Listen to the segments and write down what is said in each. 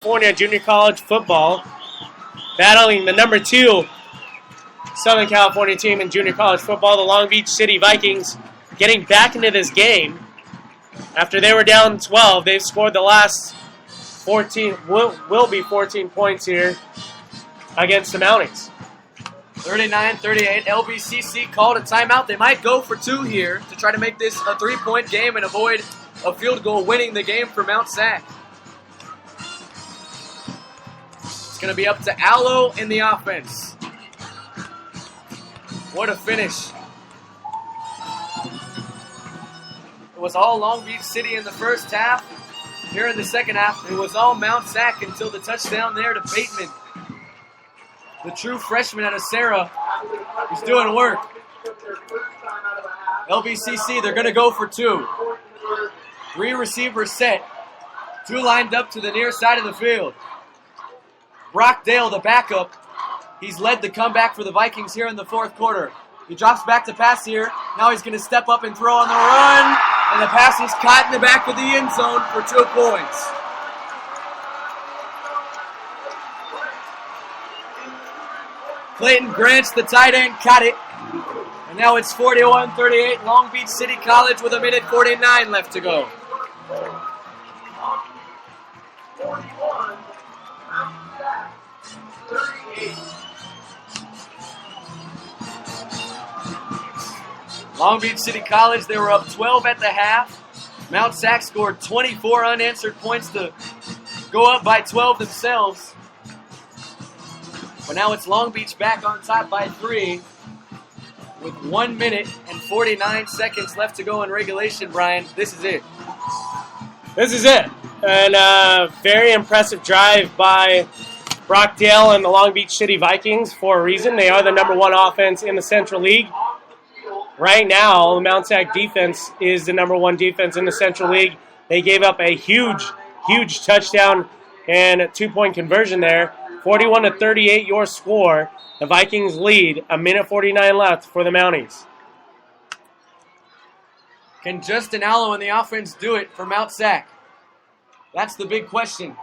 California Junior College football, battling the number 2 Southern California team in junior college football, the Long Beach City Vikings, getting back into this game. After they were down 12, they've scored the last 14, will be 14 points here against the Mounties. 39-38, LBCC called a timeout. They might go for 2 here to try to make this a 3-point game and avoid a field goal winning the game for Mount SAC. It's going to be up to Allo in the offense. What a finish. It was all Long Beach City in the first half. Here in the second half, it was all Mount SAC until the touchdown there to Bateman. The true freshman out of Sarah is doing work. LBCC, they're going to go for 2. 3 receivers set. 2 lined up to the near side of the field. Brock Dale, the backup, he's led the comeback for the Vikings here in the fourth quarter. He drops back to pass here. Now he's going to step up and throw on the run. And the pass is caught in the back of the end zone for 2 points. Clayton Grants, the tight end, caught it. And now it's 41-38, Long Beach City College with 1:49 left to go. Long Beach City College, they were up 12 at the half. Mount SAC scored 24 unanswered points to go up by 12 themselves. But now it's Long Beach back on top by 3 with 1 minute and 49 seconds left to go in regulation, Brian. This is it. This is it. And a very impressive drive by Brock Dale and the Long Beach City Vikings for a reason. They are the number 1 offense in the Central League. Right now, the Mount SAC defense is the number 1 defense in the Central League. They gave up a huge touchdown and a 2-point conversion there. 41-38 your score. The Vikings lead. 1:49 left for the Mounties. Can Justin Allo and the offense do it for Mount SAC? That's the big question.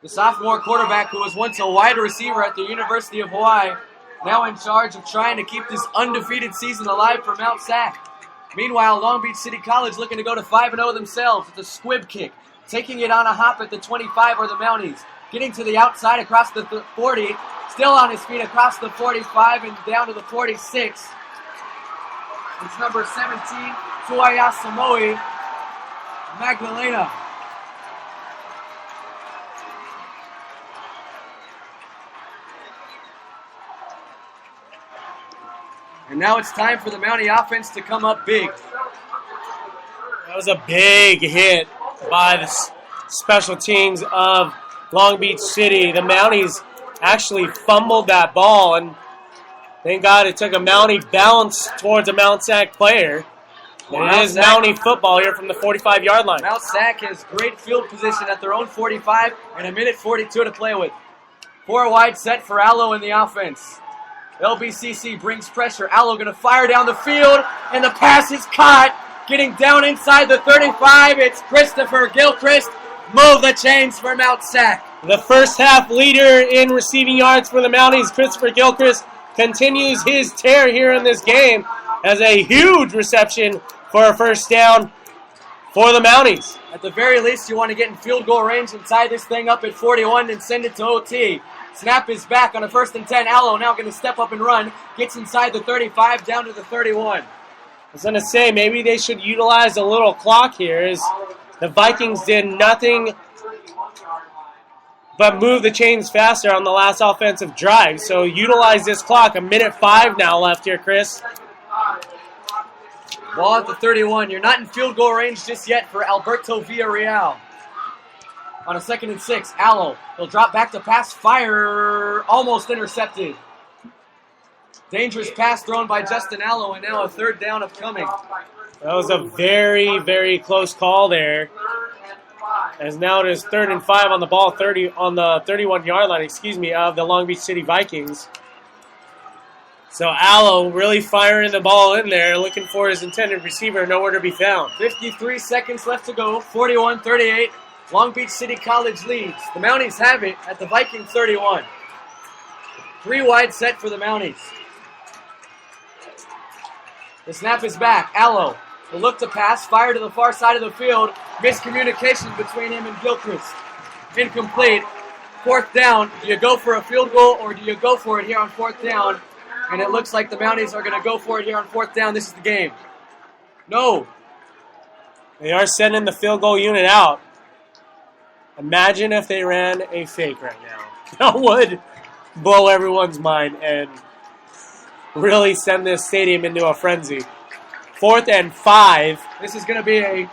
The sophomore quarterback who was once a wide receiver at the University of Hawaii, now in charge of trying to keep this undefeated season alive for Mount SAC. Meanwhile, Long Beach City College looking to go to 5-0 themselves with a squib kick. Taking it on a hop at the 25 are the Mounties. Getting to the outside across the 40. Still on his feet across the 45 and down to the 46. It's number 17, Tuaya Samoe Magdalena. And now it's time for the Mountie offense to come up big. That was a big hit by the special teams of Long Beach City. The Mounties actually fumbled that ball, and thank God it took a Mountie bounce towards a Mount SAC player. And it is Mountie football here from the 45-yard line. Mount SAC has great field position at their own 45 and 1:42 to play with. 4 wide set for Allo in the offense. LBCC brings pressure. Allo going to fire down the field, and the pass is caught. Getting down inside the 35, it's Christopher Gilchrist. Move the chains for Mount SAC. The first half leader in receiving yards for the Mounties, Christopher Gilchrist, continues his tear here in this game as a huge reception for a first down for the Mounties. At the very least, you want to get in field goal range and tie this thing up at 41 and send it to OT. Snap is back on a 1st and 10. Allo now going to step up and run. Gets inside the 35 down to the 31. I was going to say, maybe they should utilize a little clock here as the Vikings did nothing but move the chains faster on the last offensive drive. So utilize this clock. 1:05 now left here, Chris. Ball at the 31. You're not in field goal range just yet for Alberto Villarreal. On a 2nd and 6, Allo. He'll drop back to pass. Fire. Almost intercepted. Dangerous pass thrown by Justin Allo, and now a 3rd down upcoming. That was a very close call there. As now it is 3rd and 5 on the ball, 31-yard line, of the Long Beach City Vikings. So Allo really firing the ball in there, looking for his intended receiver, nowhere to be found. 53 seconds left to go, 41-38. Long Beach City College leads. The Mounties have it at the Viking 31. 3 wide set for the Mounties. The snap is back. Allo. The look to pass. Fire to the far side of the field. Miscommunication between him and Gilchrist. Incomplete. 4th down. Do you go for a field goal or do you go for it here on 4th down? And it looks like the Mounties are going to go for it here on 4th down. This is the game. No. They are sending the field goal unit out. Imagine if they ran a fake right now. That would blow everyone's mind and really send this stadium into a frenzy. 4th and 5. This is going to be a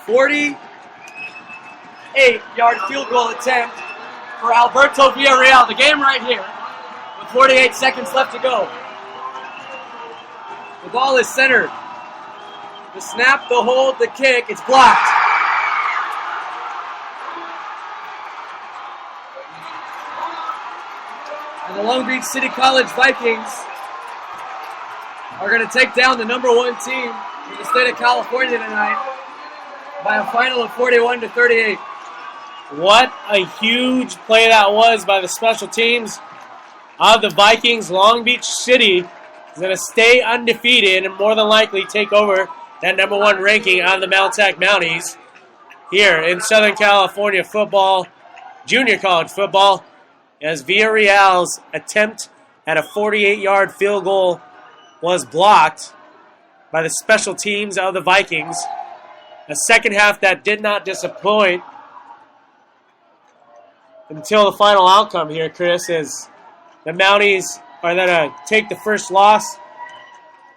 48-yard field goal attempt for Alberto Villarreal. The game right here with 48 seconds left to go. The ball is centered. The snap, the hold, the kick. It's blocked. And the Long Beach City College Vikings are going to take down the number 1 team in the state of California tonight by a final of 41-38. What a huge play that was by the special teams of the Vikings. Long Beach City is going to stay undefeated and more than likely take over that number 1 ranking on the Mount SAC Mounties here in Southern California football, junior college football, as Villarreal's attempt at a 48-yard field goal was blocked by the special teams of the Vikings. A second half that did not disappoint until the final outcome here, Chris, is the Mounties are going to take the first loss.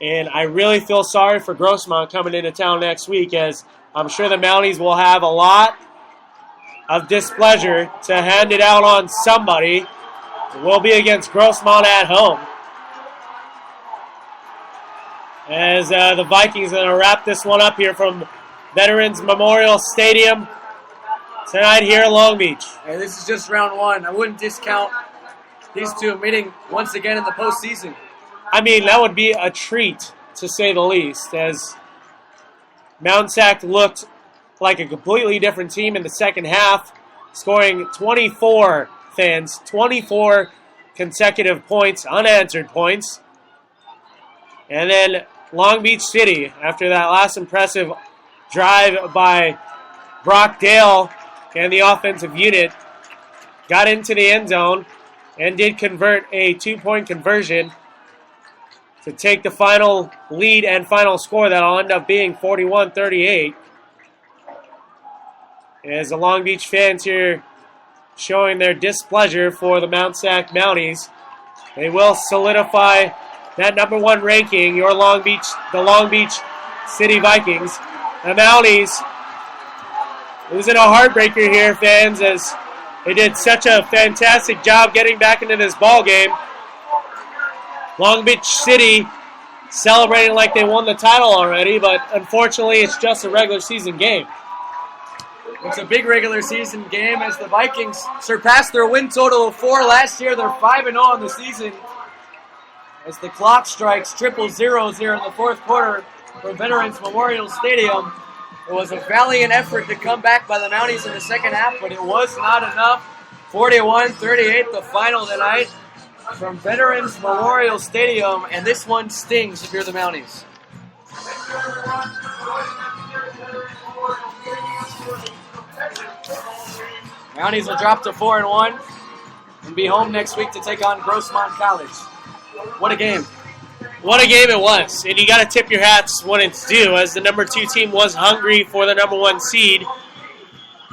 And I really feel sorry for Grossmont coming into town next week, as I'm sure the Mounties will have a lot of displeasure to hand it out on somebody. It will be against Grossmont at home, as the Vikings are going to wrap this one up here from Veterans Memorial Stadium tonight here in Long Beach. And this is just round 1. I wouldn't discount these two meeting once again in the postseason. I mean, that would be a treat, to say the least, as Mount SAC looked like a completely different team in the second half, scoring 24 consecutive points, unanswered points. And then Long Beach City, after that last impressive drive by Brock Dale and the offensive unit, got into the end zone and did convert a 2-point conversion to take the final lead and final score that'll end up being 41-38. As the Long Beach fans here showing their displeasure for the Mount SAC Mounties, they will solidify that number 1 ranking, the Long Beach City Vikings. The Mounties losing a heartbreaker here, fans, as they did such a fantastic job getting back into this ball game. Long Beach City celebrating like they won the title already, but unfortunately it's just a regular season game. It's a big regular season game as the Vikings surpassed their win total of 4 last year. They're 5-0 on the season as the clock strikes 000 here in the 4th quarter from Veterans Memorial Stadium. It was a valiant effort to come back by the Mounties in the second half, but it was not enough. 41-38, the final tonight from Veterans Memorial Stadium, and this one stings if you're the Mounties. Mounties will drop to 4-1 and be home next week to take on Grossmont College. What a game. What a game it was. And you got to tip your hats when it's due, as the number 2 team was hungry for the number 1 seed.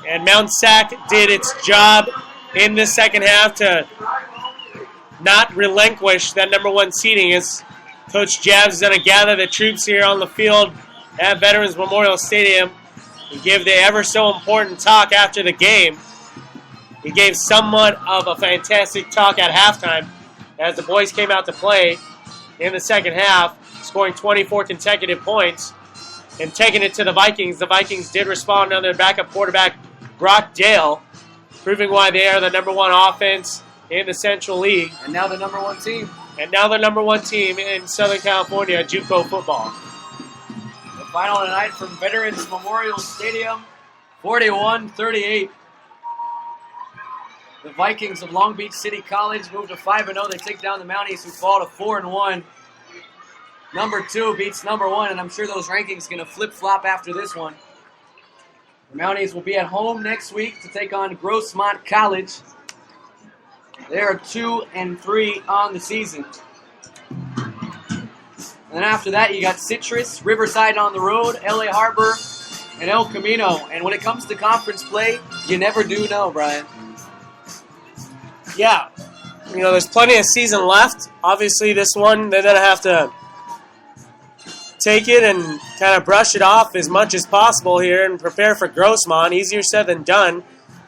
And Mount SAC did its job in the second half to not relinquish that number 1 seeding, as Coach Jabs is going to gather the troops here on the field at Veterans Memorial Stadium and give the ever so important talk after the game. He gave somewhat of a fantastic talk at halftime as the boys came out to play in the second half, scoring 24 consecutive points and taking it to the Vikings. The Vikings did respond on their backup quarterback, Brock Dale, proving why they are the number 1 offense in the Central League. And now the number 1 team. And now the number 1 team in Southern California, JUCO football. The final tonight from Veterans Memorial Stadium, 41-38. The Vikings of Long Beach City College move to 5-0. They take down the Mounties, who fall to 4-1. Number 2 beats number 1, and I'm sure those rankings going to flip-flop after this one. The Mounties will be at home next week to take on Grossmont College. They are 2-3 on the season. And then after that, you got Citrus, Riverside on the road, LA Harbor, and El Camino. And when it comes to conference play, you never do know, Brian. Yeah. There's plenty of season left. Obviously, this one, they're going to have to take it and kind of brush it off as much as possible here and prepare for Grossmont. Easier said than done,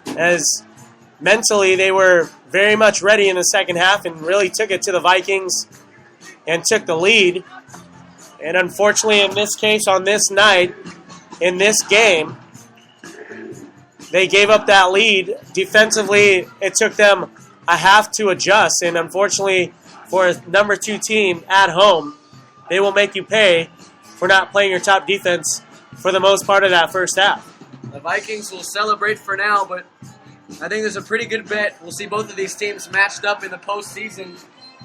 as mentally they were very much ready in the second half and really took it to the Vikings and took the lead. And unfortunately, in this case, on this night, in this game, they gave up that lead. Defensively, it took them a half to adjust, and unfortunately for a number 2 team at home, they will make you pay for not playing your top defense for the most part of that first half. The Vikings will celebrate for now, but I think there's a pretty good bet. We'll see both of these teams matched up in the postseason.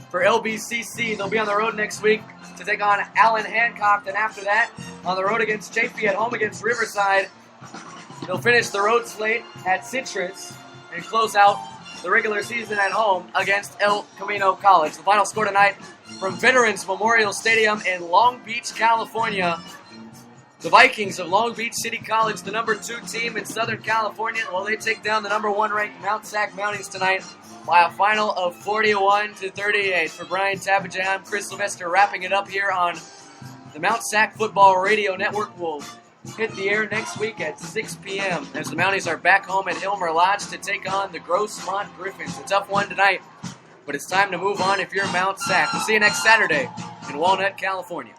For LBCC, they'll be on the road next week to take on Allen Hancock. Then after that, on the road against Chafee, at home against Riverside. They'll finish the road slate at Citrus and close out the regular season at home against El Camino College. The final score tonight from Veterans Memorial Stadium in Long Beach, California. The Vikings of Long Beach City College, the number 2 team in Southern California, they take down the number 1 ranked Mount Sac Mounties tonight by a final of 41-38. For Brian Tabajay, I'm Chris Sylvester, wrapping it up here on the Mount Sac Football Radio Network. We'll hit the air next week at 6 p.m. as the Mounties are back home at Hilmer Lodge to take on the Grossmont Griffins. A tough one tonight, but it's time to move on if you're Mount Sac. We'll see you next Saturday in Walnut, California.